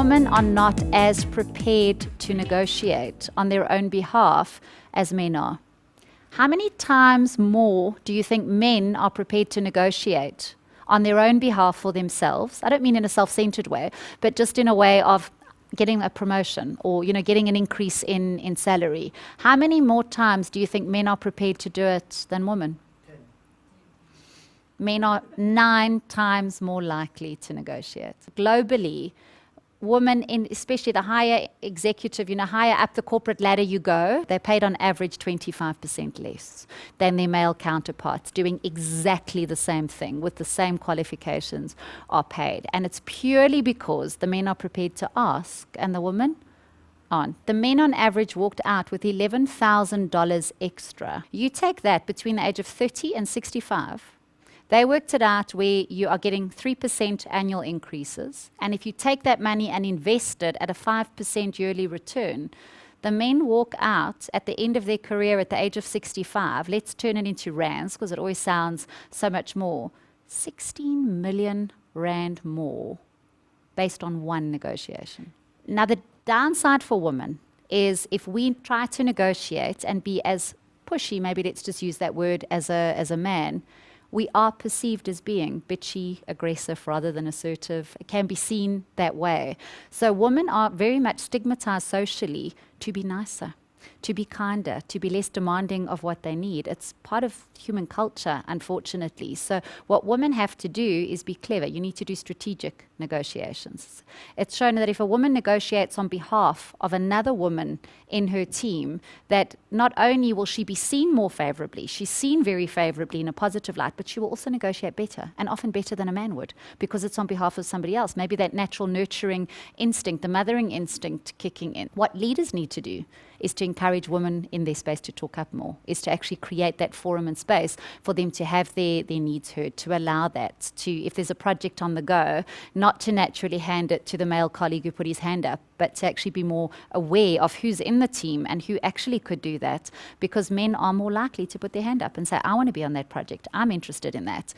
women are not as prepared to negotiate on their own behalf as men are. How many times more do you think men are prepared to negotiate on their own behalf for themselves? I don't mean in a self-centered way, but just in a way of getting a promotion or, getting an increase in salary. How many more times do you think men are prepared to do it than women? 10. Men are 9 times more likely to negotiate. Globally, women, especially the higher executive, higher up the corporate ladder you go, they're paid on average 25% less than their male counterparts, doing exactly the same thing with the same qualifications are paid. And it's purely because the men are prepared to ask and the women aren't. The men on average walked out with $11,000 extra. You take that between the age of 30 and 65. They worked it out where you are getting 3% annual increases. And if you take that money and invest it at a 5% yearly return, the men walk out at the end of their career at the age of 65. Let's turn it into rands because it always sounds so much more. 16 million rand more based on one negotiation. Now, the downside for women is if we try to negotiate and be as pushy, maybe let's just use that word as a man, we are perceived as being bitchy, aggressive, rather than assertive. It can be seen that way. So women are very much stigmatized socially to be nicer, to be kinder, to be less demanding of what they need. It's part of human culture, unfortunately. So what women have to do is be clever. You need to do strategic negotiations. It's shown that if a woman negotiates on behalf of another woman in her team, that not only will she be seen more favorably, she's seen very favorably in a positive light, but she will also negotiate better, and often better than a man would, because it's on behalf of somebody else. Maybe that natural nurturing instinct, the mothering instinct kicking in. What leaders need to do is to encourage women in their space to talk up more, is to actually create that forum and space for them to have their needs heard, to allow that, to, if there's a project on the go, not to naturally hand it to the male colleague who put his hand up, but to actually be more aware of who's in the team and who actually could do that, because men are more likely to put their hand up and say, I want to be on that project, I'm interested in that.